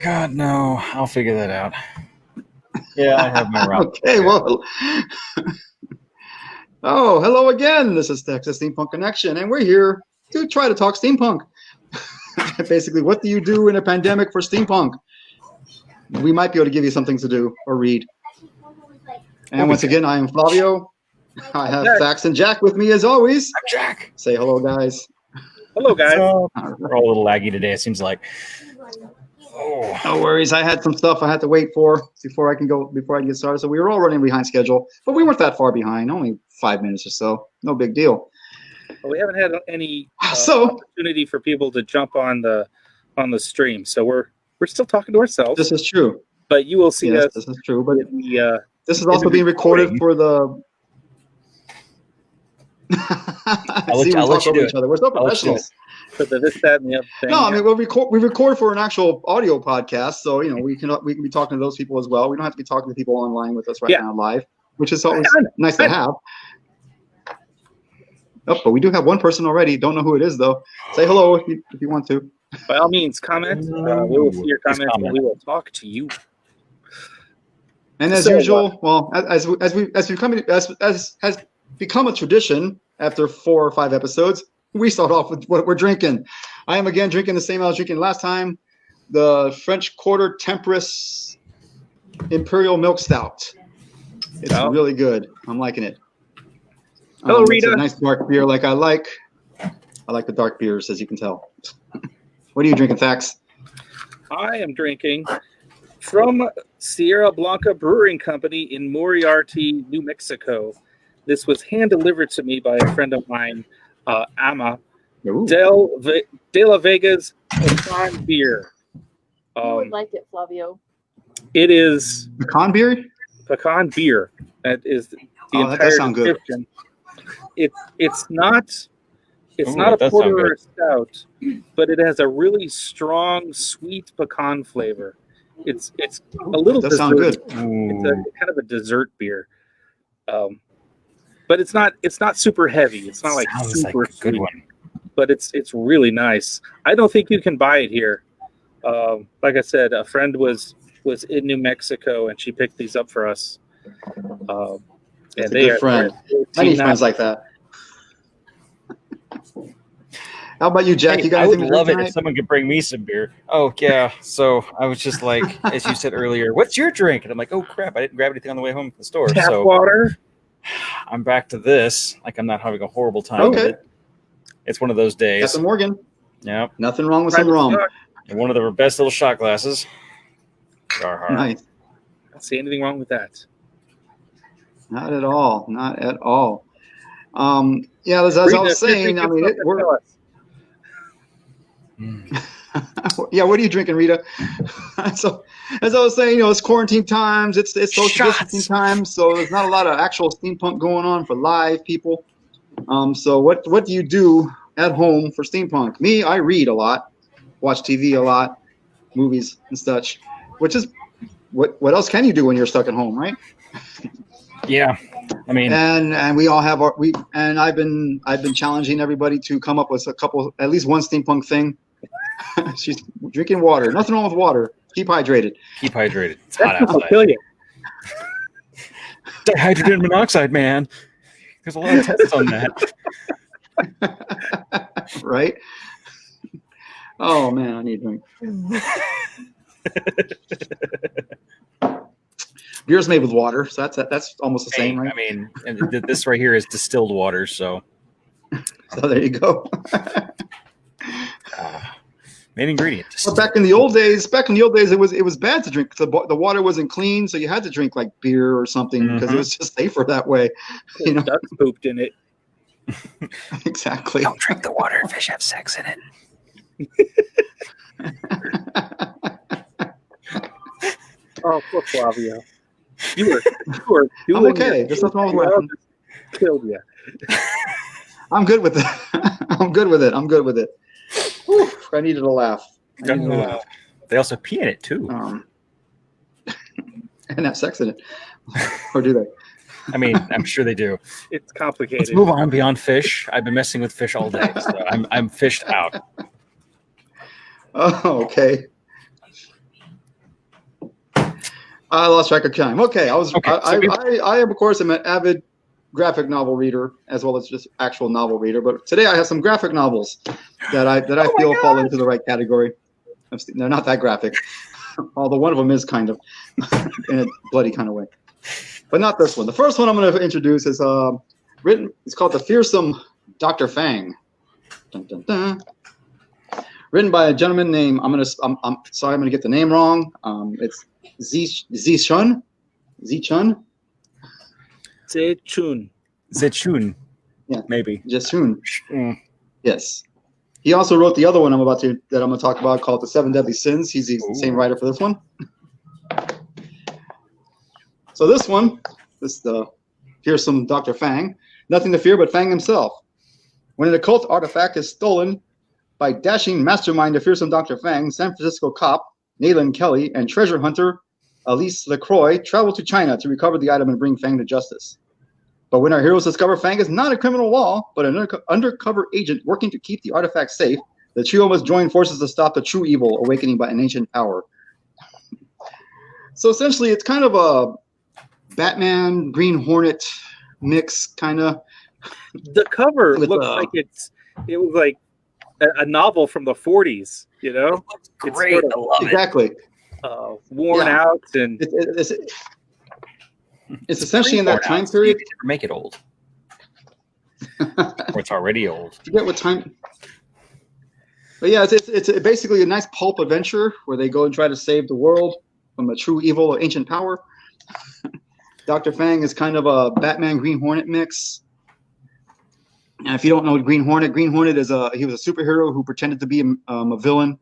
God, no. I'll figure that out. Yeah, I have my route. Okay, well. Oh, hello again. This is Texas Steampunk Connection, and we're here to try to talk steampunk. Basically, what do you do in a pandemic for steampunk? We might be able to give you some things to do or read. And once again, I am Flavio. I have Fax and Jack with me as always. I'm Jack. Say hello, guys. Hello, guys. We're all a little laggy today, it seems like. Oh. No worries. I had some stuff I had to wait for before I can get started. So we were all running behind schedule, but we weren't that far behind. Only 5 minutes or so. No big deal. Well, we haven't had any opportunity for people to jump on the stream, so we're still talking to ourselves. This is true. But you will see us. This is true. But this is also the being recorded for the. I'll let you do it. Each other. We're so professionals. For the this, that, and the other thing. No, I mean we record for an actual audio podcast, so we can be talking to those people as well. We don't have to be talking to people online with us right now live, which is always nice to have. Oh, but we do have one person already. Don't know who it is though. Say hello if you want to. By all means, comment. We will see your comments. And we will talk to you. And as usual, well, as has become a tradition after 4 or 5 episodes, we start off with what we're drinking. I am again drinking the same I was drinking last time, the French Quarter Temperance Imperial Milk Stout. It's really good. I'm liking it. Hello, Rita. It's a nice dark beer like I like. I like the dark beers, as you can tell. What are you drinking, Fax? I am drinking from Sierra Blanca Brewing Company in Moriarty, New Mexico. This was hand-delivered to me by a friend of mine, Ama. De La Vega's pecan beer. I would like it, Flavio. It is pecan beer. Pecan beer. That is the entire that does sound description. It's not a porter or a stout, but it has a really strong sweet pecan flavor. It's a little that dessert. Sound good. It's kind of a dessert beer. But it's not super heavy. It's not like super like a good sweet, one. but it's really nice. I don't think you can buy it here. Like I said, a friend was in New Mexico and she picked these up for us. That's a good friend. I need friends like that. How about you, Jack? Hey, you got I would anything love it tonight? if someone could bring me some beer. Oh, yeah. So I was just like, as you said earlier, what's your drink? And I'm like, oh, crap. I didn't grab anything on the way home from the store. Tap so water. I'm back to this. Like, I'm not having a horrible time with it. It's one of those days. Captain Morgan. Yep. Nothing wrong with some rum. And one of the best little shot glasses. Nice. I don't see anything wrong with that. Not at all. Not at all. Yeah, as I was saying, I mean, yeah, what are you drinking, Rita? So, as I was saying, it's quarantine times. It's social distancing times, so there's not a lot of actual steampunk going on for live people. So what do you do at home for steampunk? Me, I read a lot, watch TV a lot, movies and such. Which is what else can you do when you're stuck at home, right? Yeah, I mean, and we all have I've been challenging everybody to come up with at least one steampunk thing. She's drinking water. Nothing wrong with water. Keep hydrated. Keep hydrated. It's hot outside. I'll kill you. Dihydrogen monoxide, man. There's a lot of tests on that. Right? Oh man, I need a drink. Beer's made with water, so that's almost the same, right? I mean, this right here is distilled water, so there you go. Main ingredient. Well, back in the old days, it was bad to drink. The water wasn't clean, so you had to drink like beer or something because it was just safer that way. Ducks pooped in it. Exactly. Don't drink the water. Fish have sex in it. Oh, poor Flavio. You were doing I'm okay. There's nothing wrong with laughing. Killed you. I'm good with it. I'm good with it. Whew, I needed a laugh. They also pee in it too. And have sex in it. Or do they? I mean, I'm sure they do. It's complicated. Let's move on beyond fish. I've been messing with fish all day, so I'm fished out. Oh, okay. I lost track of time. Okay, I of course am an avid graphic novel reader as well as just actual novel reader. But today I have some graphic novels that I feel fall into the right category. They're not that graphic, although one of them is kind of in a bloody kind of way. But not this one. The first one I'm going to introduce is written. It's called The Fearsome Dr. Fang. Dun, dun, dun. Written by a gentleman named I'm sorry I'm going to get the name wrong. It's Zichun. Zechun. Zechun. Yeah, maybe. Zechun. Yes. He also wrote the other one I'm going to talk about called The Seven Deadly Sins. He's the same writer for this one. So this one, the fearsome Dr. Fang, nothing to fear but Fang himself. When an occult artifact is stolen by dashing mastermind the fearsome Dr. Fang, San Francisco cop Nayland Kelly and treasure hunter Elise LaCroix travel to China to recover the item and bring Fang to justice. But when our heroes discover Fang is not a criminal at all, but an undercover agent working to keep the artifact safe, the trio must join forces to stop the true evil awakening by an ancient power. So essentially, it's kind of a Batman, Green Hornet mix, kind of. The cover looks like it was like a novel from the 40s, you know? It's great. I love exactly. Worn out and it's essentially in that time period. You never make it old. Or it's already old. I forget what time. But yeah, it's basically a nice pulp adventure where they go and try to save the world from a true evil or ancient power. Dr. Fang is kind of a Batman Green Hornet mix. And if you don't know Green Hornet is he was a superhero who pretended to be a villain.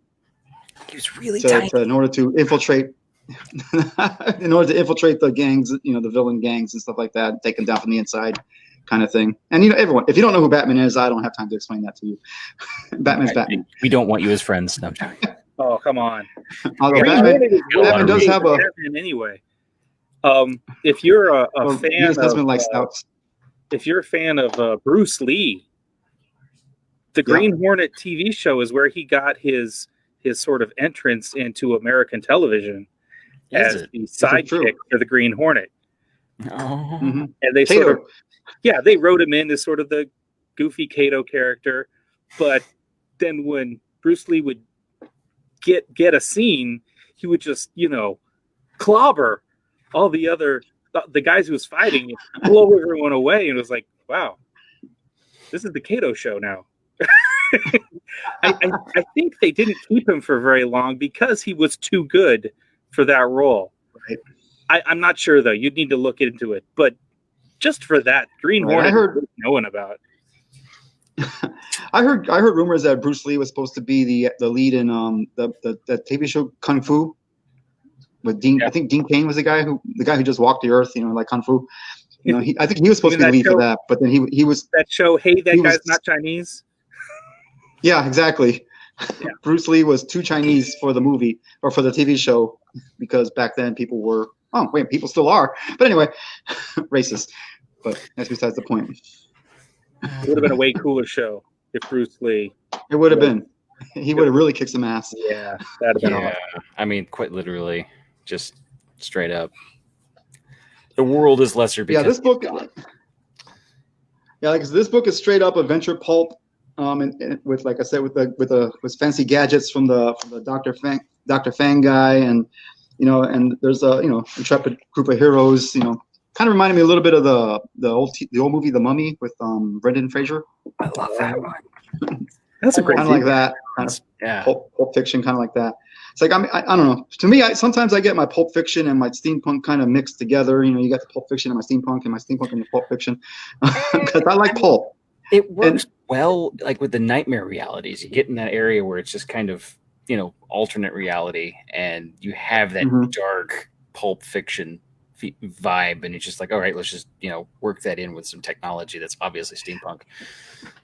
He was really tiny. In order to infiltrate the gangs, the villain gangs and stuff like that, take them down from the inside, kind of thing. And everyone, if you don't know who Batman is, I don't have time to explain that to you. Batman's Batman. We don't want you as friends. No. Oh, come on. Although Batman does have a Batman anyway. If you're a fan of if you're a fan of Bruce Lee, the Green Hornet TV show is where he got his sort of entrance into American television as the sidekick for the Green Hornet. Oh. Mm-hmm. And they they wrote him in as sort of the goofy Kato character, but then when Bruce Lee would get a scene, he would just clobber all the guys who was fighting, blow everyone away, and it was like, wow, this is the Kato show now. I think they didn't keep him for very long because he was too good for that role. Right. I'm not sure though. You'd need to look into it, but just for that, Green Hornet, I heard no one about. I heard rumors that Bruce Lee was supposed to be the lead in the TV show Kung Fu with Dean. I think Dean Cain was the guy who just walked the earth, like Kung Fu. I think he was supposed to be the lead for that, but then he was that show. Hey, that guy's not Chinese. Yeah, exactly. Yeah. Bruce Lee was too Chinese for the movie or for the TV show because back then people were. Oh wait, people still are. But anyway, racist. But that's besides the point. It would have been a way cooler show if Bruce Lee. It would have been. He would have really kicked some ass. Yeah, that'd have been awesome. I mean, quite literally, just straight up. The world is lesser because this book. Yeah, this book is straight up adventure pulp. And with, like I said, with fancy gadgets from the Dr. Fang guy, and and there's a intrepid group of heroes. Kind of reminded me a little bit of the old movie The Mummy with Brendan Fraser. I love that one. That's a great kind of like that. Kind of pulp fiction, kind of like that. It's like I don't know. To me, sometimes I get my pulp fiction and my steampunk kind of mixed together. You got the pulp fiction and my steampunk and the pulp fiction because I like pulp. It works well, like with the nightmare realities. You get in that area where it's just kind of, alternate reality, and you have that dark pulp fiction vibe, and it's just like, all right, let's just, work that in with some technology that's obviously steampunk.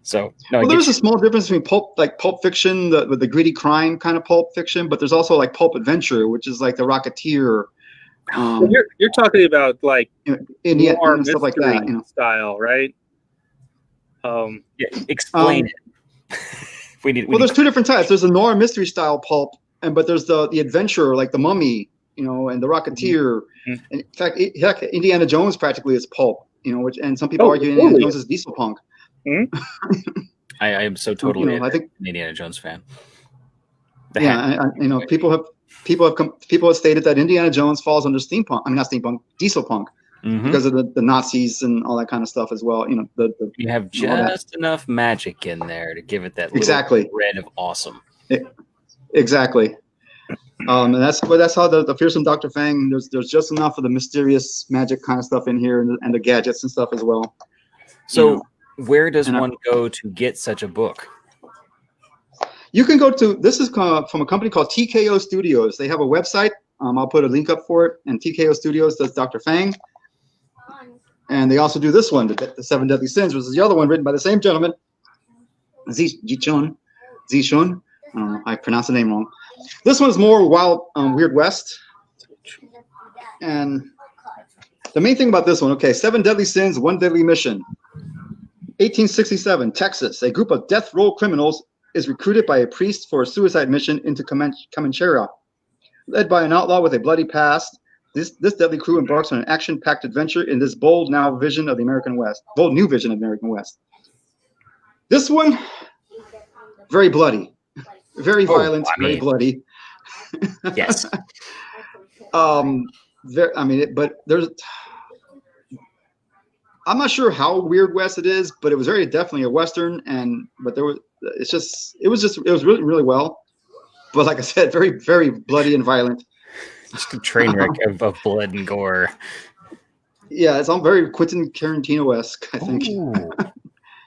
So, there's a small difference between pulp fiction, with the gritty crime kind of pulp fiction, but there's also like pulp adventure, which is like The Rocketeer. You're talking about like Indiana stuff like that, style, right? Explain it. There's two different types. There's a noir mystery style pulp, but there's the adventure, like The Mummy, and The Rocketeer. And in fact, Indiana Jones practically is pulp, and some people argue Indiana Jones is diesel punk. I am so totally I think an Indiana Jones fan. People have stated that Indiana Jones falls under steampunk. I mean, not steampunk, diesel punk, because of the Nazis and all that kind of stuff as well. You have just enough magic in there to give it that little red of awesome. Exactly. And that's how the fearsome Dr. Fang. There's just enough of the mysterious magic kind of stuff in here, and the gadgets and stuff as well. So, where does one go to get such a book? You can go to, this is from a company called TKO Studios. They have a website. I'll put a link up for it. And TKO Studios does Dr. Fang. And they also do this one, the Seven Deadly Sins, which is the other one written by the same gentleman, Zichun. I don't know, I pronounced the name wrong. This one's more Wild Weird West. And the main thing about this one, Seven Deadly Sins, One Deadly Mission. 1867, Texas. A group of death row criminals is recruited by a priest for a suicide mission into Comanchera. Led by an outlaw with a bloody past, this deadly crew embarks on an action-packed adventure in this bold new vision of the American West. This one, very bloody. Very violent, very bloody. Yes. But there's. I'm not sure how Weird West it is, but it was definitely a Western, but it was really, really well. But like I said, very, very bloody and violent. Just a train wreck of blood and gore. Yeah, it's all very Quentin Tarantino-esque, I think.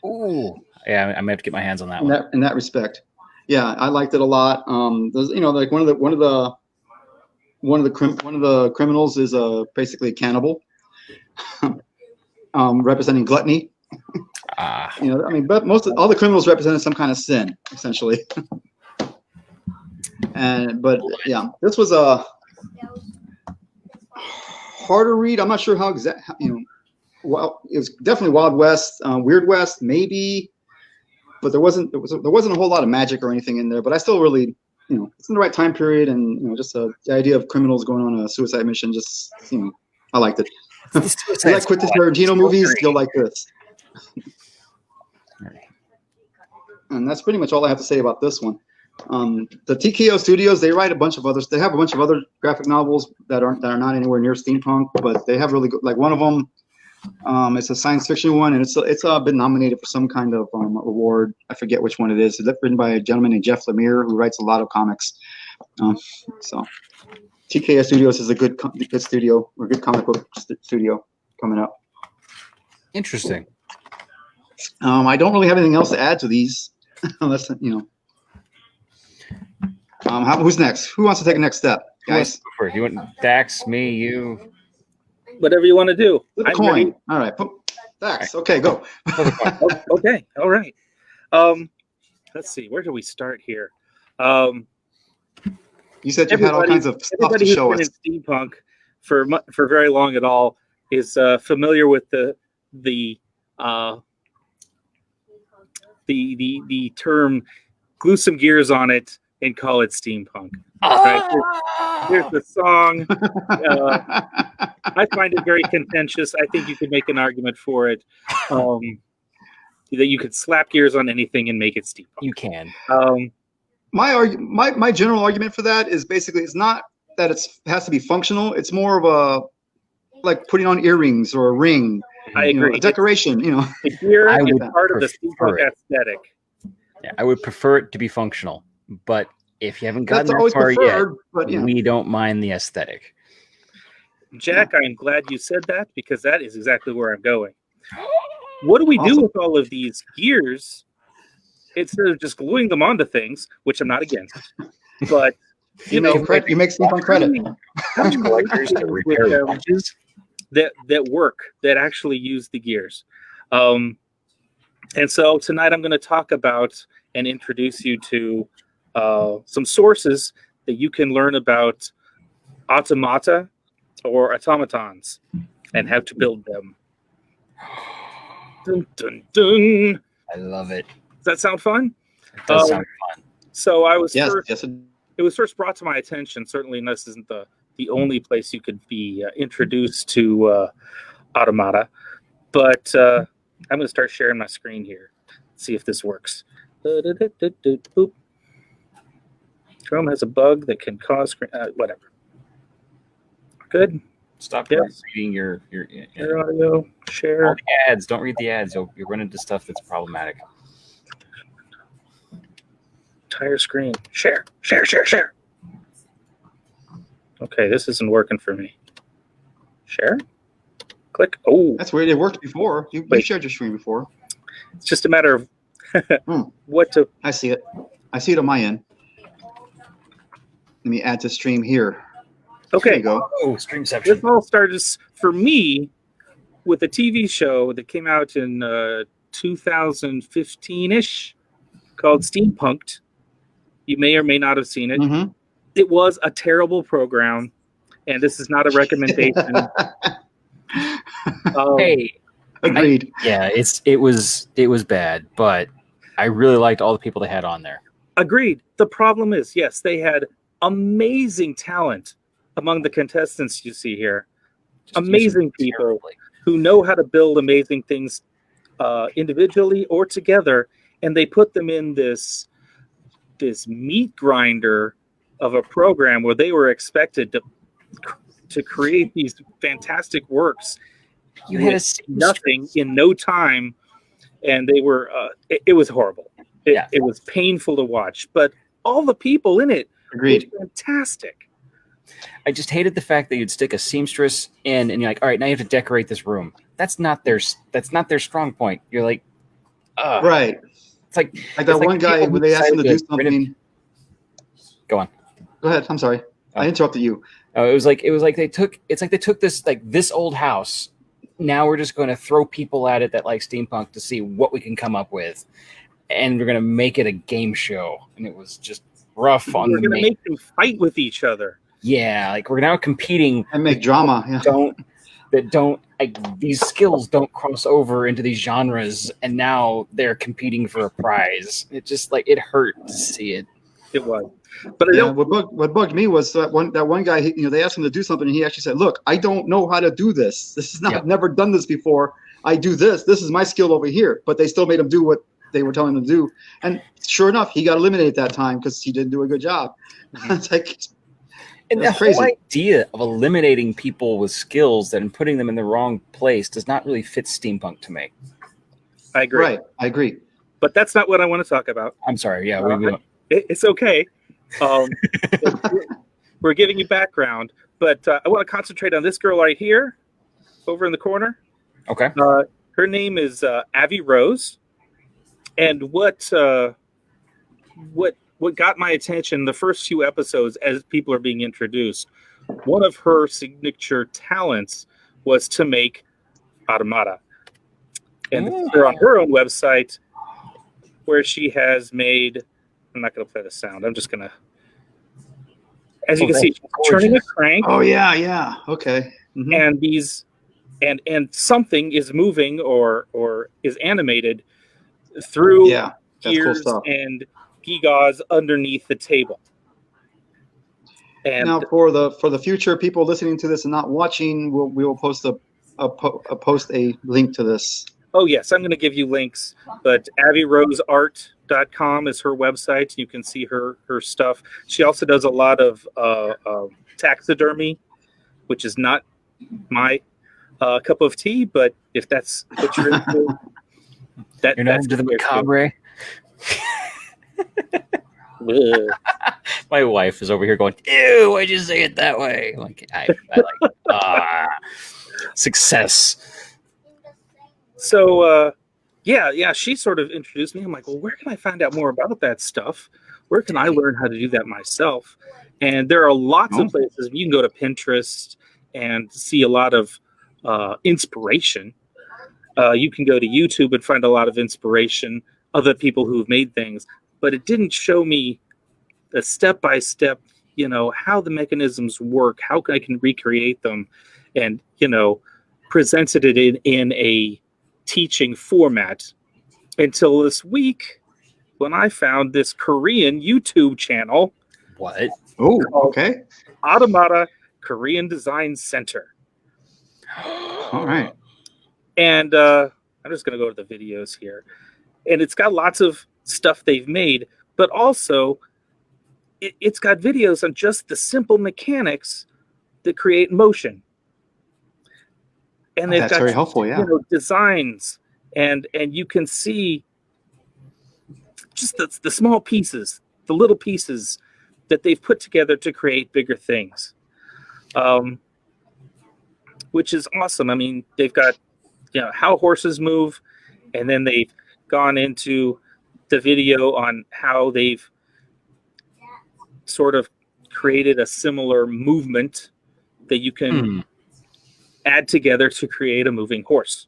Ooh. Yeah, I might have to get my hands on that one. In that respect. Yeah, I liked it a lot. There's, like one of the criminals is basically a cannibal, representing gluttony. But all the criminals represented some kind of sin, essentially. This was a harder read. I'm not sure how well, it was definitely Wild West, Weird West, maybe. But there wasn't a whole lot of magic or anything in there. But I still really, it's in the right time period, and just the idea of criminals going on a suicide mission. Just I liked it. If you like Quentin Tarantino movies, you'll like this. And that's pretty much all I have to say about this one. The TKO Studios, they write a bunch of others. They have a bunch of other graphic novels that are not anywhere near steampunk, but they have really good. Like one of them. It's a science fiction one, and it's been nominated for some kind of award. I forget which one it is. It's written by a gentleman named Jeff Lemire, who writes a lot of comics. So TKS Studios is a good studio, or good comic book studio coming up. Interesting. I don't really have anything else to add to these, unless who's next? Who wants to take the next step, guys? You want Dax, me, you? Whatever you want to do. Flip a coin. All right. Dax. Okay, go. Okay. All right. Let's see. Where do we start here? You said you had all kinds of stuff to show us. Everybody who's been in steampunk for very long at all is familiar with the term glue some gears on it and call it steampunk. Right? Here's the song. I find it very contentious. I think you could make an argument for it that you could slap gears on anything and make it steampunk. You can. My general argument for that is basically it's not that it has to be functional. It's more of a like putting on earrings or a ring. I agree. A decoration. The gear is part of the steampunk aesthetic. Yeah, I would prefer it to be functional, but if you haven't gotten that far yet, we don't mind the aesthetic. Jack, I'm glad you said that because that is exactly where I'm going. What do we do with all of these gears instead of just gluing them onto things, which I'm not against, but you make steampunk credit. that work, that actually use the gears. And so tonight I'm going to talk about and introduce you to some sources that you can learn about automata or automatons and how to build them. Dun, dun, dun. I love it. Does that sound fun? It does sound fun. So I was it was first brought to my attention. Certainly, this isn't the the only place you could be introduced to automata. But I'm going to start sharing my screen here. See if this works. Boop. Chrome has a bug that can cause screen. Whatever. Good. Stop reading your audio. Share. All the ads. Don't read the ads. You'll run into stuff that's problematic. Entire screen. Share. Okay, this isn't working for me. Share. Click. Oh, that's weird. It worked before. You shared your screen before. It's just a matter of what to. I see it. I see it on my end. Let me add to stream here. Okay. There you go. Oh, stream section. This all started for me with a TV show that came out in 2015-ish called Steampunked. You may or may not have seen it. Mm-hmm. It was a terrible program, and this is not a recommendation. Hey, agreed. It was bad, but I really liked all the people they had on there. Agreed. The problem is, yes, they had amazing talent among the contestants you see here. Just amazing people terribly. Who know how to build amazing things individually or together, and they put them in this meat grinder of a program where they were expected to create these fantastic works. You had nothing in no time, and they were it was horrible. It was painful to watch, but all the people in it were fantastic. I just hated the fact that you'd stick a seamstress in and you're like, all right, now you have to decorate this room. That's not their strong point. You're like, right. It's like that one guy when they asked him to do something. Go on. Go ahead. I'm sorry. I interrupted you. It was like they took this old house. Now we're just going to throw people at it that like steampunk to see what we can come up with, and we're going to make it a game show. And it was just rough on. We're going to make them fight with each other. Yeah, like we're now competing and make drama. Yeah. These skills don't cross over into these genres, and now they're competing for a prize. It just it hurt to see it. It was. But what bugged me was that one guy. They asked him to do something, and he actually said, "Look, I don't know how to do this. This is not. I've never done this before. I do this. This is my skill over here." But they still made him do what they were telling him to do, and sure enough, he got eliminated that time because he didn't do a good job. It's like, and the whole idea of eliminating people with skills and putting them in the wrong place does not really fit steampunk to me. I agree. Right, I agree. But that's not what I want to talk about. I'm sorry. Yeah, it's okay. We're giving you background, but I want to concentrate on this girl right here, over in the corner. Okay. Her name is Avi Rose, and what got my attention the first few episodes as people are being introduced, one of her signature talents was to make automata, and they're on her own website where she has made. I'm not going to play the sound. I'm just going to, as you can see, she's turning a crank. Oh yeah. Okay. Mm-hmm. And these, and something is moving or is animated through gears and gigas underneath the table. And now for the future people listening to this and not watching, we will post a link to this. Oh yes, I'm going to give you links, but AviRoseArt.com is her website. You can see her stuff. She also does a lot of taxidermy, which is not my cup of tea, but if that's what you're into, you're not into the macabre. My wife is over here going, "Ew, why'd you say it that way?" Like I like success. So, she sort of introduced me. I'm like, well, where can I find out more about that stuff? Where can I learn how to do that myself? And there are lots of places. You can go to Pinterest and see a lot of inspiration. You can go to YouTube and find a lot of inspiration, other people who've made things. But it didn't show me a step-by-step, how the mechanisms work, how I can recreate them, and, presented it in a teaching format until this week when I found this Korean YouTube channel. What? Oh, okay. Automata Korean Design Center. All right. And I'm just going to go to the videos here. And it's got lots of stuff they've made, but also it's got videos on just the simple mechanics that create motion. And they've That's got very helpful, yeah. designs, and you can see just the small pieces, the little pieces that they've put together to create bigger things, which is awesome. I mean, they've got how horses move, and then they've gone into the video on how they've sort of created a similar movement that you can add together to create a moving horse,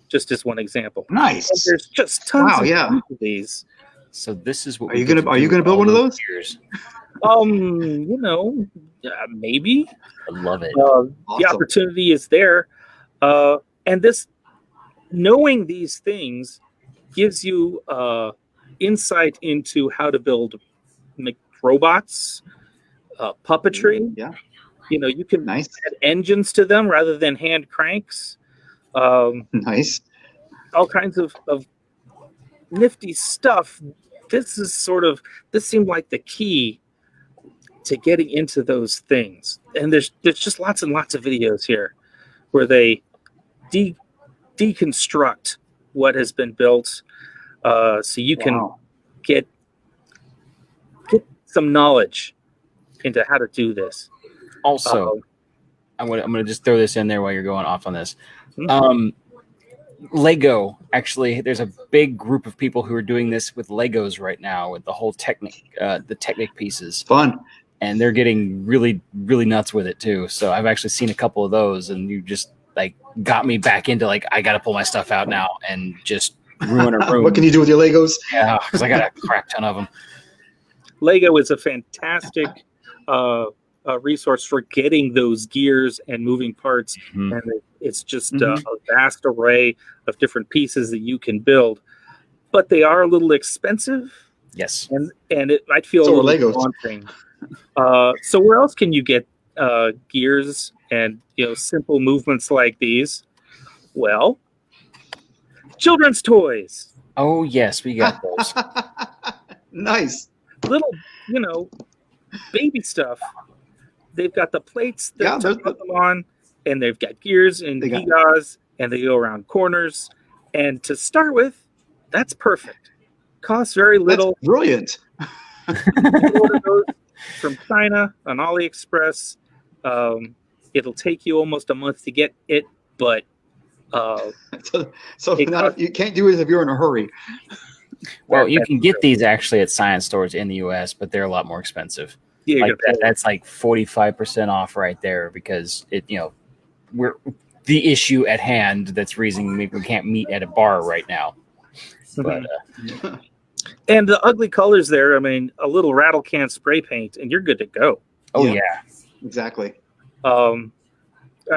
just as one example. Nice. And there's just tons of these. So this is what are you gonna build one of those? Years. Maybe. I love it. Awesome. The opportunity is there, and this knowing these things gives you insight into how to build robots, puppetry. Yeah. You can add engines to them rather than hand cranks. Nice. All kinds of nifty stuff. This seemed like the key to getting into those things. And there's just lots and lots of videos here where they deconstruct what has been built, so you can get some knowledge into how to do this. Also, I'm gonna just throw this in there while you're going off on this. Lego, actually, there's a big group of people who are doing this with Legos right now, with the whole the Technic pieces. Fun. And they're getting really, really nuts with it too. So I've actually seen a couple of those, and you just got me back into I got to pull my stuff out now and just ruin a room. What can you do with your Legos? Yeah, because I got a crap ton of them. Lego is a fantastic resource for getting those gears and moving parts, and it's just a vast array of different pieces that you can build. But they are a little expensive. Yes, and it might feel a little daunting. So where else can you get gears and simple movements like these? Well, children's toys. Oh yes, we got those. Nice. Little, baby stuff. They've got the plates that to put them on, and they've got gears and gigas, and they go around corners. And to start with, that's perfect. Costs very little. That's brilliant. You order those from China on AliExpress. It'll take you almost a month to get it, but so you can't do it if you're in a hurry. Well, you can get these actually at science stores in the U.S., but they're a lot more expensive. Yeah, that's 45% off right there, because we're the issue at hand. That's reason we can't meet at a bar right now. But and the ugly colors there. I mean, a little rattle can spray paint, and you're good to go. Oh yeah, exactly. And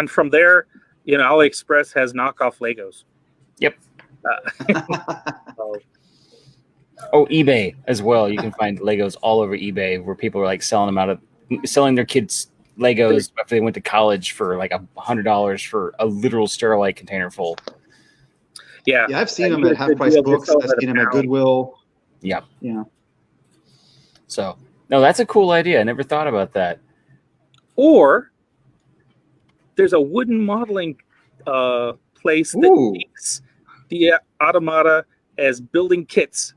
from there, AliExpress has knockoff Legos. Yep. eBay as well. You can find Legos all over eBay, where people are selling their kids Legos if they went to college for $100 for a literal Sterilite container full. Yeah, I've seen them at Half Price Books. I've seen them at Goodwill. Yep. Yeah. So no, that's a cool idea. I never thought about that. Or there's a wooden modeling place that makes the automata as building kits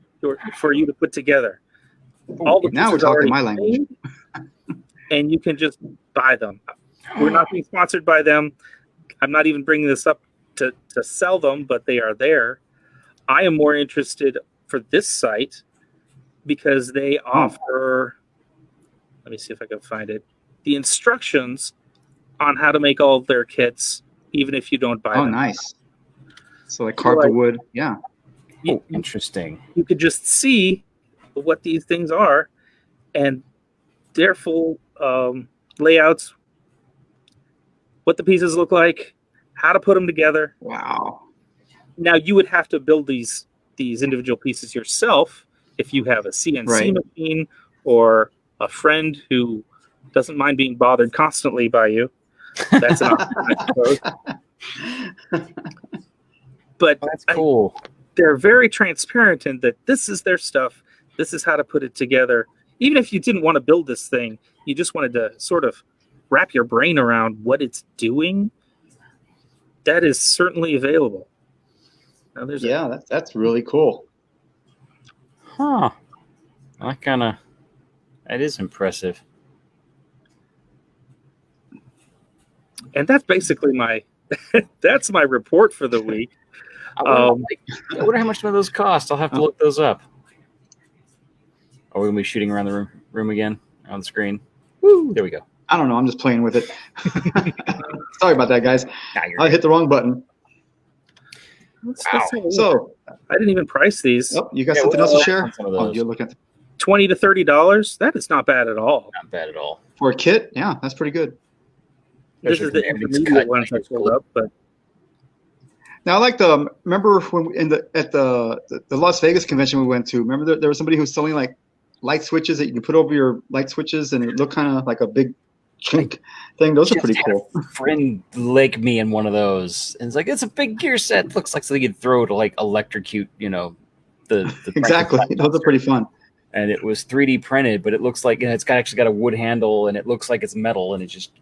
for you to put together. All the now we're talking my language. And you can just buy them. We're not being sponsored by them. I'm not even bringing this up to sell them, but they are there. I am more interested for this site because they offer, let me see if I can find it, the instructions on how to make all of their kits, even if you don't buy them. Oh, nice. So carve the wood. Yeah. Interesting. You could just see what these things are, and their full layouts, what the pieces look like, how to put them together. Wow. Now you would have to build these individual pieces yourself if you have a CNC machine or a friend who doesn't mind being bothered constantly by you. That's an option, I suppose. But that's cool. They're very transparent in that this is their stuff. This is how to put it together. Even if you didn't want to build this thing, you just wanted to sort of wrap your brain around what it's doing. That is certainly available. Now, that's really cool. Huh. That is impressive. And that's basically that's my report for the week. I wonder how much some of those cost. I'll have to look those up. Are we going to be shooting around the room again on the screen? Woo! There we go. I don't know. I'm just playing with it. Sorry about that, guys. I hit the wrong button. Wow. So I didn't even price these. Oh, you got something else to share? Oh, you're looking at $20 to $30. That is not bad at all. Not bad at all. For a kit? Yeah, that's pretty good. This is the intermediate ones I pulled up, but now I like remember when at the Las Vegas convention we went to, remember there was somebody who was selling like light switches that you can put over your light switches and it looked kind of like a big chink thing. Those are pretty cool. A friend like me in one of those, and it's like, it's a big gear set. Looks like something you'd throw to like electrocute, the exactly. Those are pretty fun. And it was 3D printed, but it looks like it's actually got a wood handle, and it looks like it's metal, and it just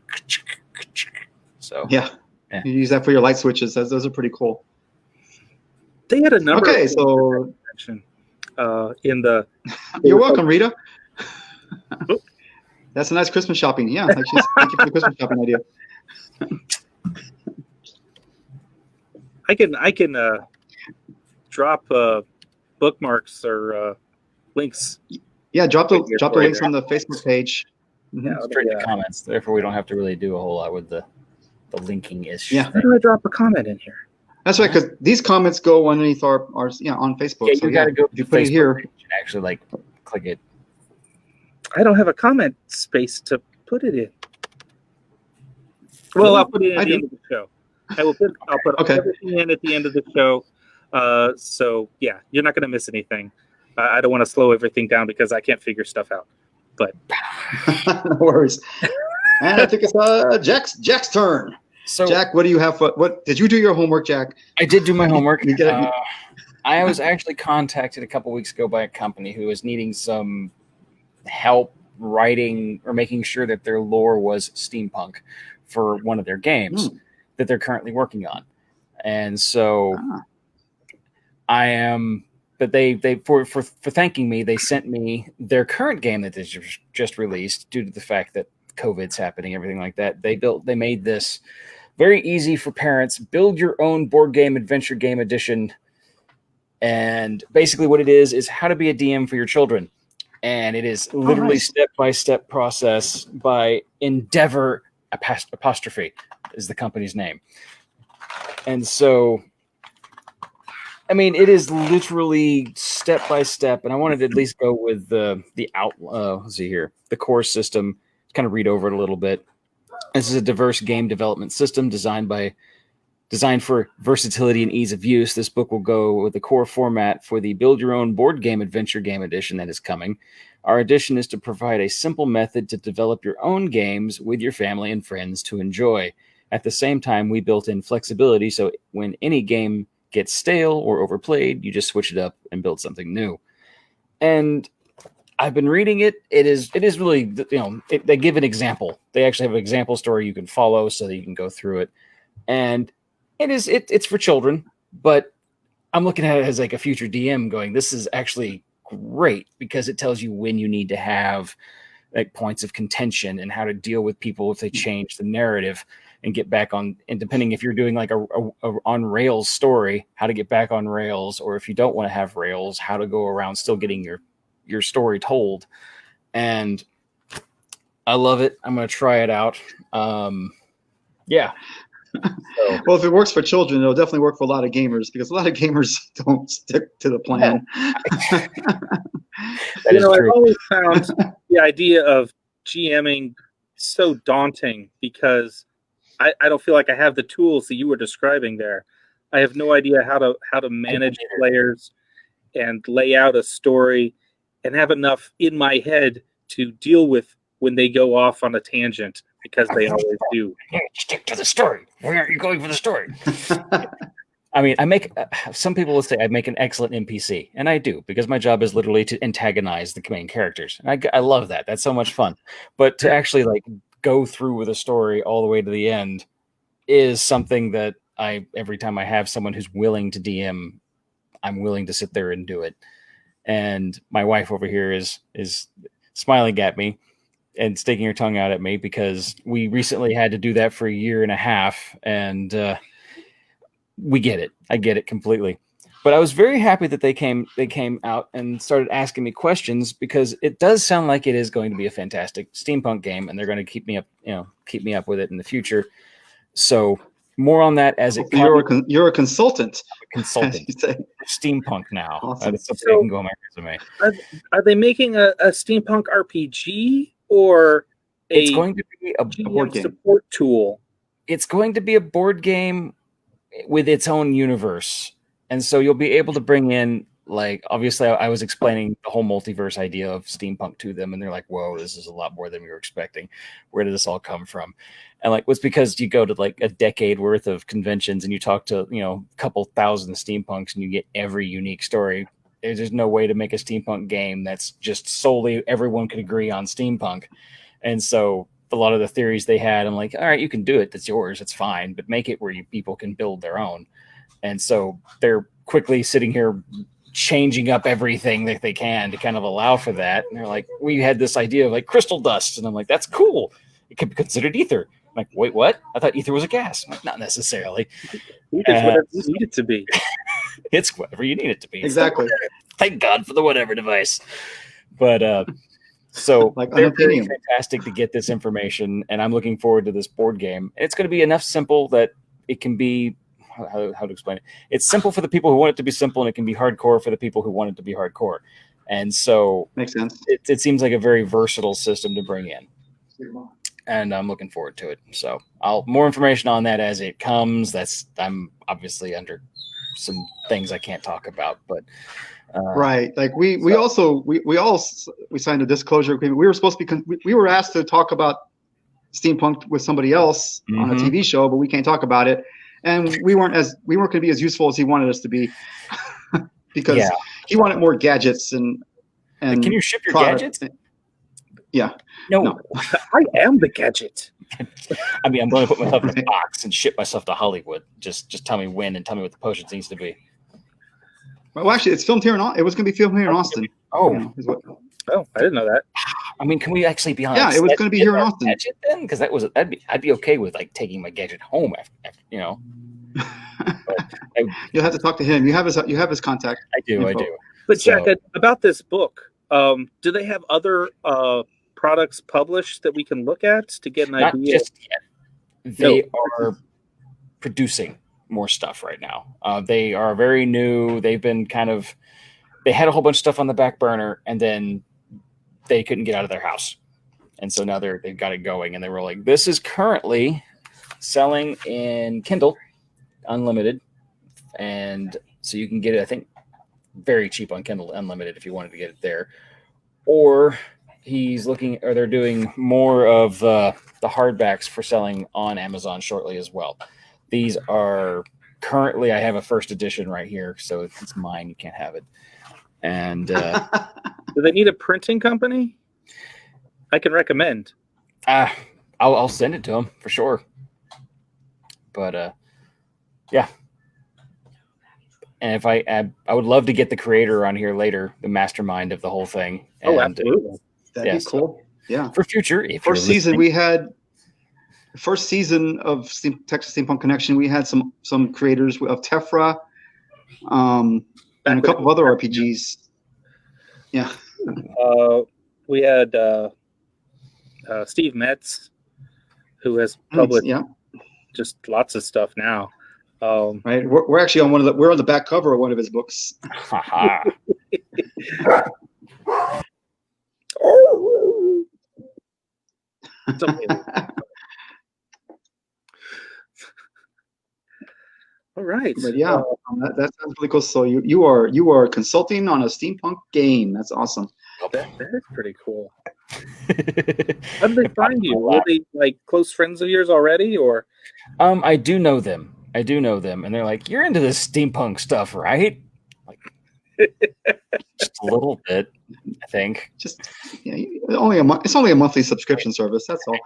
so yeah. You use that for your light switches. Those are pretty cool. They had a number. Okay, so in the. You're welcome, Rita. That's a nice Christmas shopping. Yeah, actually, thank you for the Christmas shopping idea. I can drop bookmarks or links. Yeah, drop the links on the Facebook page. Yeah, straight in the comments. Therefore, we don't have to really do a whole lot with the linking issue. Yeah. How do I drop a comment in here? That's right, because these comments go underneath our on Facebook. Yeah, you got to go. If you put it here, and actually click it. I don't have a comment space to put it in. Well, I'll put it in at the end of the show. I'll put everything in at the end of the show. So yeah, you're not going to miss anything. I don't want to slow everything down because I can't figure stuff out. But no worries. And I think it's Jack's turn. So Jack, what do you have? What did you do your homework, Jack? I did do my homework. I was actually contacted a couple weeks ago by a company who was needing some help writing or making sure that their lore was steampunk for one of their games that they're currently working on. And so I am, but they for thanking me, they sent me their current game that they just released due to the fact that COVID's happening, everything like that. They made this very easy for parents, build your own board game adventure game edition. And basically what it is how to be a DM for your children. And it is literally step-by-step process by Endeavor apostrophe is the company's name. And so, I mean, it is literally step-by-step. And I wanted to at least go with the let's see here, the core system, kind of read over it a little bit. This is a diverse game development system designed for versatility and ease of use. This book will go with the core format for the Build Your Own Board Game Adventure Game Edition that is coming. Our edition is to provide a simple method to develop your own games with your family and friends to enjoy. At the same time, we built in flexibility, so when any game gets stale or overplayed, you just switch it up and build something new. And I've been reading it. It is really, they give an example. They actually have an example story you can follow so that you can go through it. And it's for children, but I'm looking at it as like a future DM going, this is actually great because it tells you when you need to have like points of contention and how to deal with people if they change the narrative and get back on. And depending if you're doing like a on rails story, how to get back on rails, or if you don't want to have rails, how to go around still getting your story told. And I love it. I'm going to try it out. Yeah. So. Well, if it works for children, it'll definitely work for a lot of gamers because a lot of gamers don't stick to the plan. I've always found the idea of GMing so daunting because I don't feel like I have the tools that you were describing there. I have no idea how to manage players and lay out a story and have enough in my head to deal with when they go off on a tangent, because they always do. Yeah, stick to the story. Where are you going for the story? I mean, some people will say I make an excellent NPC, and I do, because my job is literally to antagonize the main characters. And I love that. That's so much fun. But to actually like go through with a story all the way to the end is something that every time I have someone who's willing to DM, I'm willing to sit there and do it. And my wife over here is smiling at me and sticking her tongue out at me, because we recently had to do that for a year and a half, and we get it. I get it completely. But I was very happy that they came out and started asking me questions, because it does sound like it is going to be a fantastic steampunk game, and they're going to keep me up with it in the future. So more on that as it comes. You're a consultant. I'm a consultant. Steampunk now. Awesome. That's something I can go on my resume. Are they making a steampunk RPG, or it's going to be a board game support tool? It's going to be a board game with its own universe. And so you'll be able to bring in, like, obviously I was explaining the whole multiverse idea of steampunk to them, and they're like, whoa, this is a lot more than we were expecting. Where did this all come from? And like, it's because you go to like a decade worth of conventions and you talk to, a couple thousand steampunks, and you get every unique story. There's no way to make a steampunk game that's just solely everyone could agree on steampunk. And so a lot of the theories they had, I'm like, all right, you can do it. That's yours. It's fine. But make it where people can build their own. And so they're quickly sitting here changing up everything that they can to kind of allow for that. And they're like, we had this idea of like crystal dust. And I'm like, that's cool. It could be considered ether. I'm like, wait, what? I thought ether was a gas. I'm like, not necessarily. It's whatever you need it to be. It's whatever you need it to be. Exactly. Thank God for the whatever device. But so like they're very fantastic to get this information, and I'm looking forward to this board game. It's going to be enough simple that it can be, how to explain it? It's simple for the people who want it to be simple, and it can be hardcore for the people who want it to be hardcore. And so makes sense. It seems like a very versatile system to bring in. And I'm looking forward to it. So more information on that as it comes. I'm obviously under some things I can't talk about, but right. Like we signed a disclosure agreement. We were supposed to be, we were asked to talk about steampunk with somebody else on a TV show, but we can't talk about it. And we weren't going to be as useful as he wanted us to be, because he wanted more gadgets and can you ship your gadgets? Yeah. No. I am the gadget. I mean, I'm going to put myself in a box and ship myself to Hollywood. Just tell me when and tell me what the potions needs to be. Well, actually, it's filmed here it was going to be filmed here in Austin. Oh, I didn't know that. I mean, can we actually be on? Yeah, it was going to be here in Austin. Gadget then, because I'd be okay with like taking my gadget home after You'll have to talk to him. You have his contact. I do. But Jack, about this book, do they have other products published that we can look at to get an idea? Not just yet. They are producing more stuff right now. They are very new. They've been they had a whole bunch of stuff on the back burner, and then they couldn't get out of their house. And so now they've got it going, and they were like, this is currently selling in Kindle Unlimited. And so you can get it, I think, very cheap on Kindle Unlimited if you wanted to get it there. Or they're doing more of the hardbacks for selling on Amazon shortly as well. These are currently, I have a first edition right here, so it's mine. You can't have it. And do they need a printing company? I can recommend. I'll send it to them for sure. But yeah. And if I would love to get the creator on here later, the mastermind of the whole thing. Oh, absolutely. That'd be cool. Yeah. For future. First season we had. First season of Texas Steampunk Connection, we had some creators of Tefra, and a couple of other RPGs. Yeah. We had Steve Metz, who has published just lots of stuff now. Right, we're actually on we're on the back cover of one of his books. All right. But yeah, that sounds really cool. So you are consulting on a steampunk game. That's awesome. That is pretty cool. How did they find you? Were they like close friends of yours already, or? I do know them. And they're like, "You're into this steampunk stuff, right?" Like, just a little bit, I think. Just only a month. It's only a monthly subscription service. That's all.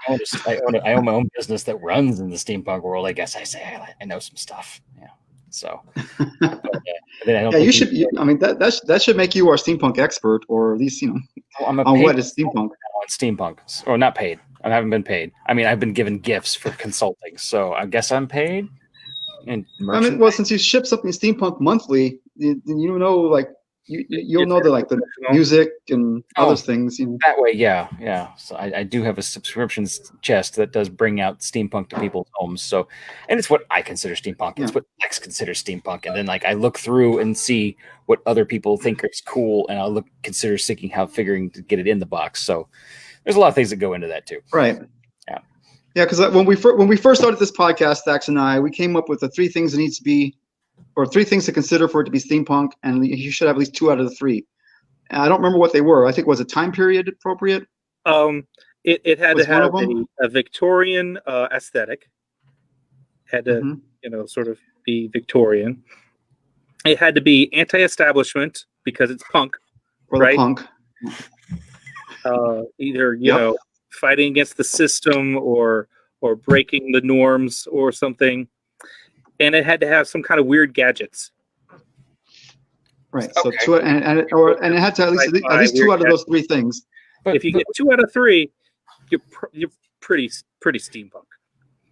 I own my own business that runs in the steampunk world. I guess I say I know some stuff. Yeah. So. You should. I mean, that should make you our steampunk expert, or at least I'm on what is steampunk. On steampunk, or not paid. I haven't been paid. I mean, I've been given gifts for consulting, so I guess I'm paid. And well, since you ship something steampunk monthly, you'll know the music and other things. That way, yeah. So I do have a subscriptions chest that does bring out steampunk to people's homes. So, and it's what I consider steampunk. It's what Lex considers steampunk. And then I look through and see what other people think is cool, and I'll consider figuring to get it in the box. So, there's a lot of things that go into that too. Right. Yeah, because when we first started this podcast, Dax and I, we came up with the 3 things that needs to be, or 3 things to consider for it to be steampunk, and you should have at least 2 out of the 3. And I don't remember what they were. I think was a time period appropriate. It had to have a Victorian aesthetic. Had to sort of be Victorian. It had to be anti-establishment because it's punk, right? Punk. Either know, fighting against the system or breaking the norms or something, and it had to have some kind of weird gadgets. Right. So okay. And it had to at least 2 out of those 3 things. But if you get 2 out of 3, you're pretty steampunk.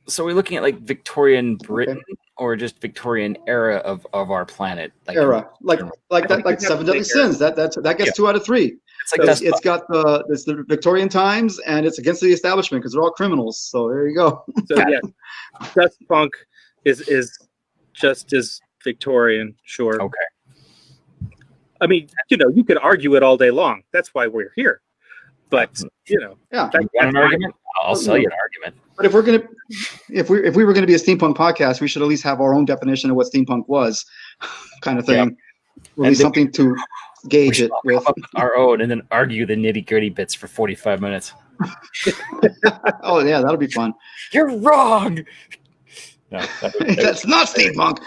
So we're looking at like Victorian Britain or just Victorian era of our planet, like 7 Deadly Sins. That gets 2 out of 3. It's got the Victorian times, and it's against the establishment because they're all criminals. So there you go. So dust punk is just as Victorian, sure. Okay. I mean, you could argue it all day long. That's why we're here. But that's an argument. I'll sell you an argument. But if we were gonna be a steampunk podcast, we should at least have our own definition of what steampunk was, kind of thing. At least something to gauge it with. Our own, and then argue the nitty gritty bits for 45 minutes. Oh yeah, that'll be fun. You're wrong. No, that's not steampunk.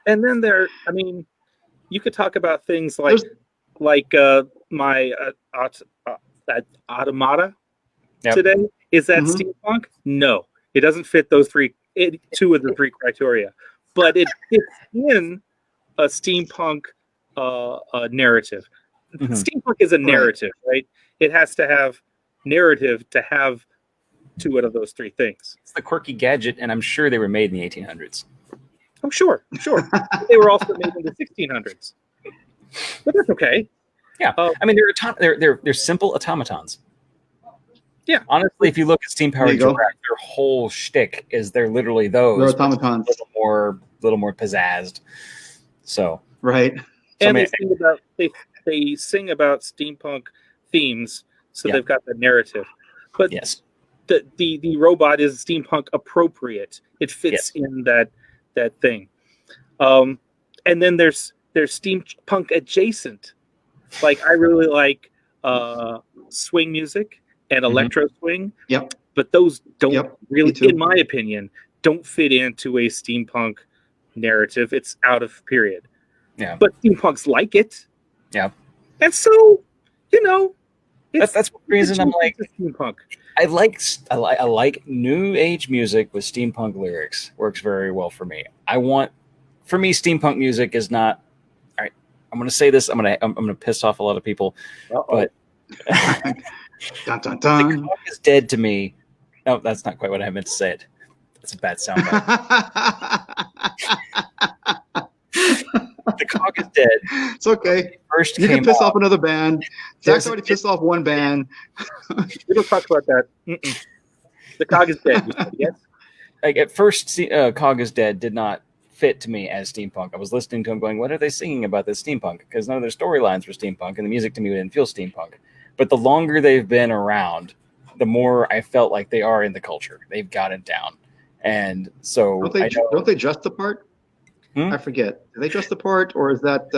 And then you could talk about things like my automata today. Is that steampunk? No, it doesn't fit those 2 of the 3 criteria, but it fits in a steampunk narrative. Steampunk is a narrative, right? It has to have narrative to have 2 out of those 3 things. It's the quirky gadget, and I'm sure they were made in the 1800s. I'm sure. They were also made in the 1600s, but that's okay. Yeah, I mean they're simple automatons. Yeah, honestly, if you look at Steam Powered Giraffe, their whole shtick is they're literally those. They're automatons, a little more pizzazzed. So right, and they sing about steampunk themes, so they've got the narrative. But the robot is steampunk appropriate. It fits in that thing. And then there's steampunk adjacent. Like I really like swing music and electro swing. Yep. But those don't really, in my opinion, don't fit into a steampunk narrative. It's out of period. Yeah. But steampunks like it. Yeah. And so, that's one reason I'm like steampunk. I like new age music with steampunk lyrics. Works very well for me. For me, steampunk music is not. All right, I'm going to say this. I'm going to piss off a lot of people, but dun, dun, dun. The Cock is Dead to me. No, that's not quite what I meant to say. That's a bad sound. The Cock is Dead. It's okay. You can piss off another band. Zach's already pissed off one band. We don't talk about that. The Cock is Dead. Yes. Like at first, Cog is Dead did not fit to me as steampunk. I was listening to them going, what are they singing about this steampunk? Because none of their storylines were steampunk, and the music to me didn't feel steampunk. But the longer they've been around, the more I felt like they are in the culture. They've got it down. And so don't they dress the part? I forget. Do they dress the part, or is that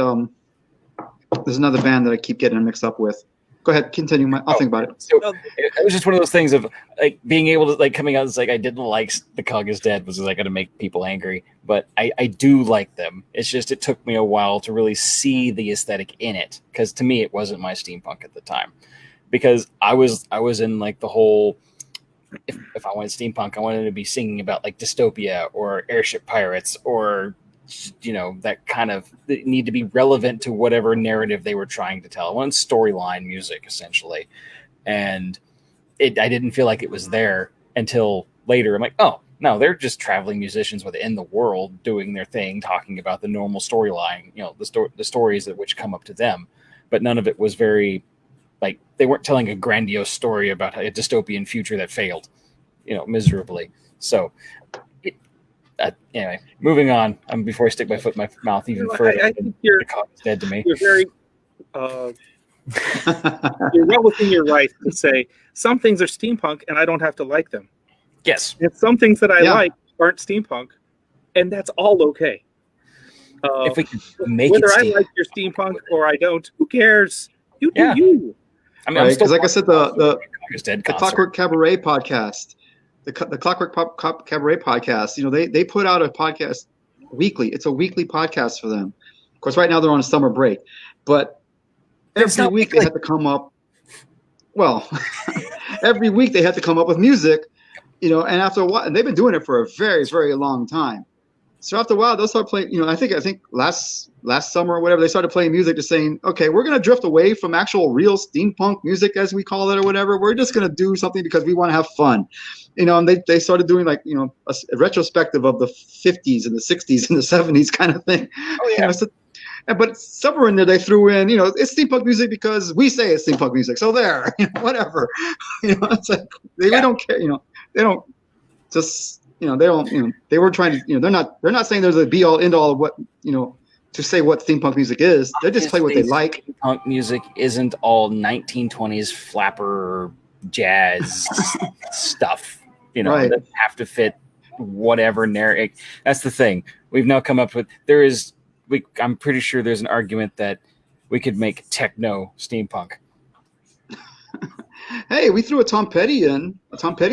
there's another band that I keep getting mixed up with? Go ahead, continue. I'll think about it. So it was just one of those things of like being able to like coming out. It's like I didn't like The Cog is Dead was like going to make people angry, but I do like them. It's just it took me a while to really see the aesthetic in it because to me it wasn't my steampunk at the time. Because I was in like the whole if I wanted steampunk, I wanted to be singing about like dystopia or airship pirates or that kind of need to be relevant to whatever narrative they were trying to tell. I wanted storyline music essentially, and I didn't feel like it was there until later. I'm like, oh no, they're just traveling musicians within the world doing their thing, talking about the normal storyline, the stories that which come up to them, but none of it was very like they weren't telling a grandiose story about a dystopian future that failed, miserably. So. Anyway, moving on. Before I stick my foot in my mouth even further, I think you're dead to me. You're very, you're well within your right to say some things are steampunk and I don't have to like them. Yes, and some things that I like aren't steampunk, and that's all okay. If we could make whether it I like your steampunk or I don't, who cares? You do you. I mean, because like I said, the Clockwork Cabaret podcast. The Clockwork Cabaret podcast, they put out a podcast weekly. It's a weekly podcast for them. Of course, right now they're on a summer break, but every week they had to come up. Well, every week they had to come up with music, and after a while, and they've been doing it for a very, very long time. So after a while, they'll start playing. I think last summer or whatever, they started playing music, just saying, okay, we're gonna drift away from actual real steampunk music as we call it or whatever. We're just gonna do something because we want to have fun, And they started doing like a retrospective of the 50s and the 60s and the 70s kind of thing. Oh yeah. But somewhere in there they threw in, it's steampunk music because we say it's steampunk music. So there, whatever. It's like they don't care. They don't just. They don't. They were trying to. They're not saying there's a be all end all of what to say what steampunk music is. They just play what they like. Steampunk music isn't all 1920s flapper jazz stuff. Right. It doesn't have to fit whatever narrative. That's the thing. We've now come up with. I'm pretty sure there's an argument that we could make techno steampunk. Hey, we threw a Tom Petty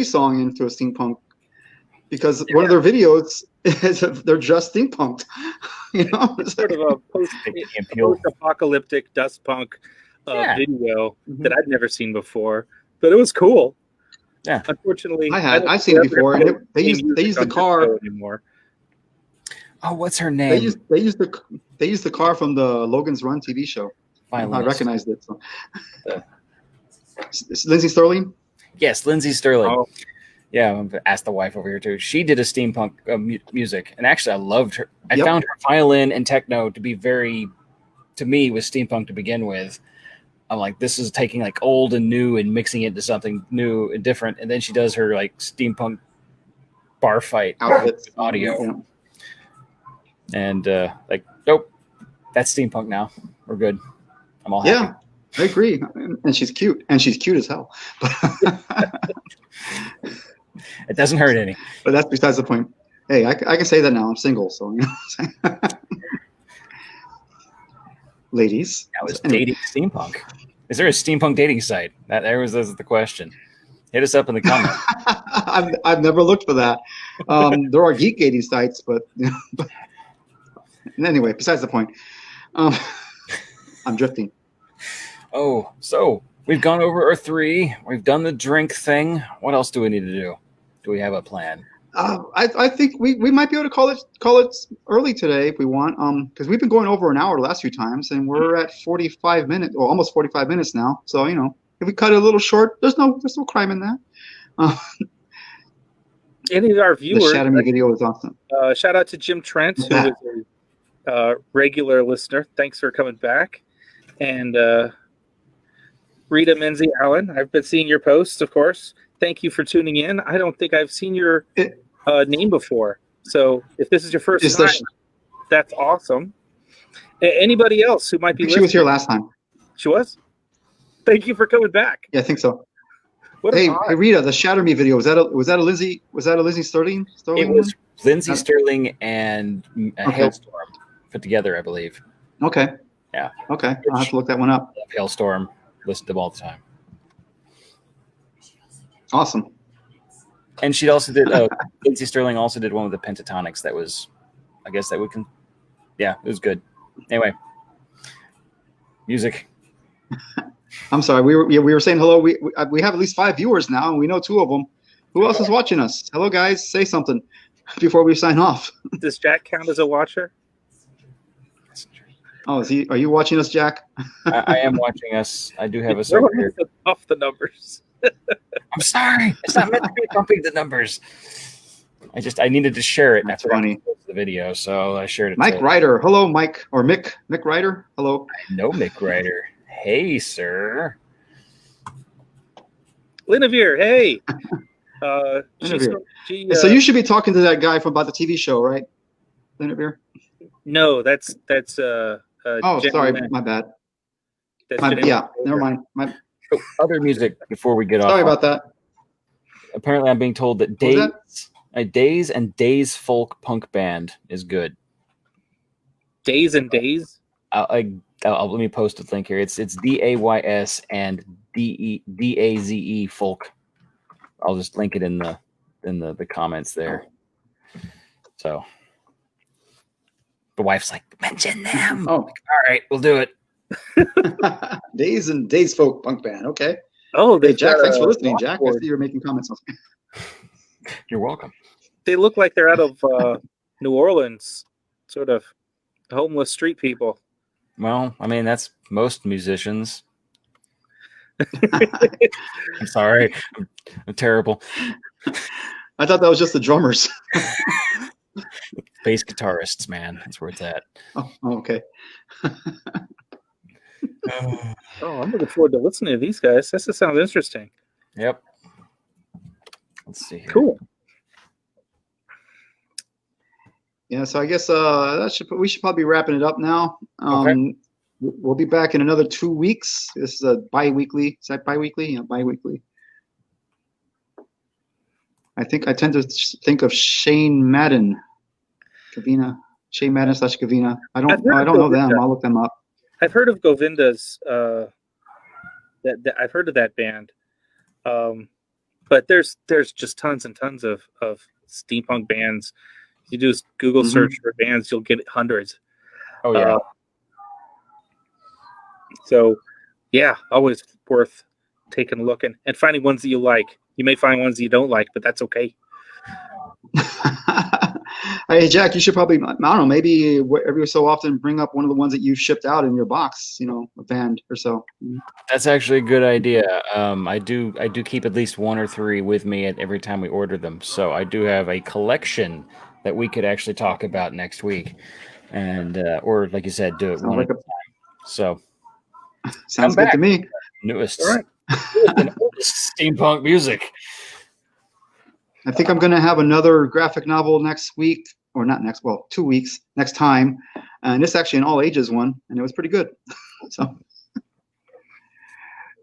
song into a steampunk. Because one of their videos is they're just steampunked, It's sort of a post-apocalyptic dust punk video that I'd never seen before, but it was cool. Yeah, unfortunately, I've seen it before, and they use the car anymore. Oh, what's her name? They use the car from the Logan's Run TV show. I recognized it. So. Lindsay Sterling. Yes, Lindsay Sterling. Oh. Yeah, I'm gonna ask the wife over here too. She did a steampunk music, and actually, I loved her. I found her violin and techno to be to me, was steampunk to begin with. I'm like, this is taking like old and new and mixing it into something new and different. And then she does her like steampunk bar fight audio, and like, nope, that's steampunk now. We're good. I'm all happy. Yeah, I agree. And she's cute, as hell. It doesn't hurt any. But that's besides the point. Hey, I can say that now. I'm single, so ladies. I was dating steampunk. Is there a steampunk dating site? That was the question. Hit us up in the comments. I've never looked for that. There are geek dating sites, but anyway, besides the point. I'm drifting. Oh, so we've gone over our 3. We've done the drink thing. What else do we need to do? Do we have a plan? I think we might be able to call it early today if we want. Because we've been going over an hour the last few times, and we're at 45 minutes, or almost 45 minutes now. So if we cut it a little short, there's no crime in that. Any of our viewers, the Shadow Me video was awesome. Shout out to Jim Trent, who is a regular listener. Thanks for coming back, and Rita Menzie Allen. I've been seeing your posts, of course. Thank you for tuning in. I don't think I've seen your name before. So if this is your first time, that's awesome. Anybody else who might be listening? She was here last time. She was? Thank you for coming back. Yeah, I think so. Hey, Rita, the Shatter Me video, was that a Lizzie Sterling? It was Lindsay Sterling and Hailstorm put together, I believe. Okay. Yeah. Okay. I'll have to look that one up. Hailstorm. Listen to them all the time. Awesome. And she also did. Lindsey Sterling also did one with the Pentatonics. That was, I guess that we can. Yeah, it was good. Anyway, music. I'm sorry. We were saying hello. We have at least 5 viewers now, and we know 2 of them. Who else is watching us? Hello, guys. Say something before we sign off. Does Jack count as a watcher? Oh, is he? Are you watching us, Jack? I am watching us. I do have a sub here. Off the numbers. I'm sorry. It's not meant to be bumping the numbers. I needed to share it. And That's funny. The video, so I shared it. Mike Ryder. Hello, Mike. Or Mick Ryder. Hello. I know Mick Ryder. Hey, sir. Linevere. Hey. So you should be talking to that guy from about the TV show, right? Linevere? No, that's oh, sorry, my bad. Never mind. Other music before we get off. Sorry about that. Apparently, I'm being told that Days and Days folk punk band is good. Days and Days. Let me post a link here. It's DAYS and DAZE folk. I'll just link it in the comments there. So the wife's like, mention them. Oh, all right, we'll do it. Days and Days folk punk band. Okay. Oh, hey, Jack, thanks for listening, Jack. I see you're making comments. You're welcome. They look like they're out of New Orleans, sort of homeless street people. Well, I mean, that's most musicians. I'm sorry. I'm terrible. I thought that was just the drummers. Bass guitarists, man. That's where it's at. Oh, okay. I'm looking forward to listening to these guys. This sounds interesting. Yep. Let's see here. Cool. Yeah, so I guess we should probably be wrapping it up now. Okay. We'll be back in another 2 weeks. This is a bi-weekly. Is that bi-weekly? Yeah, bi-weekly. I tend to think of Shane Madden, Gavina, Shane Madden / Gavina. I don't know them. I'll look them up. I've heard of Govinda's. I've heard of that band, but there's just tons and tons of steampunk bands. You do Google search for bands, you'll get hundreds. Oh yeah. So, yeah, always worth taking a look and finding ones that you like. You may find ones that you don't like, but that's okay. Hey, Jack, you should probably, I don't know, maybe every so often bring up one of the ones that you've shipped out in your box, a band or so. That's actually a good idea. I do keep at least 1 or 3 with me at every time we order them. So I do have a collection that we could actually talk about next week. And, or like you said, do it one at a time. So. Sounds good to me. Newest steampunk music. I think I'm going to have another graphic novel next week, or not next, 2 weeks, next time. And it's actually an all ages one, and it was pretty good. So,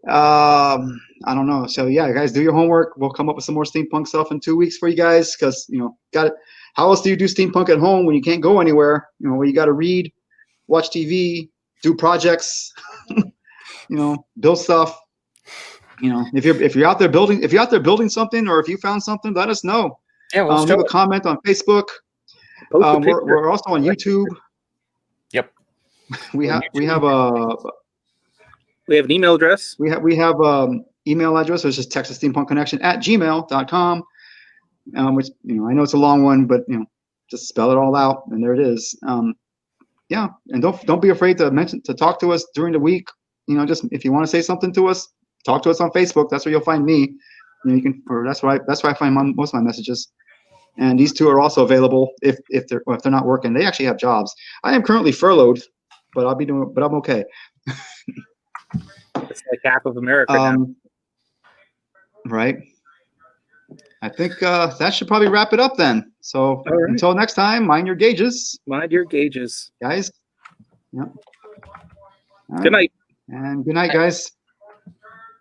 I don't know. So yeah, guys, do your homework. We'll come up with some more steampunk stuff in 2 weeks for you guys, because, got it. How else do you do steampunk at home when you can't go anywhere? Where you got to read, watch TV, do projects, build stuff. If you're out there building something, or if you found something, let us know. Yeah, we'll leave a comment on Facebook. We're also on YouTube. Yep. We have an email address. We have email address, which is texassteampunkconnection@gmail.com. Which I know it's a long one, but just spell it all out, and there it is. Yeah, and don't be afraid to talk to us during the week. Just if you want to say something to us, talk to us on Facebook. That's where you'll find me. That's where I find most of my messages. And these 2 are also available if they're not working. They actually have jobs. I am currently furloughed, but I'm okay. It's like half of America now. Right. I think that should probably wrap it up then. So until next time, mind your gauges. Mind your gauges, guys. Yep. Good night. And good night, guys.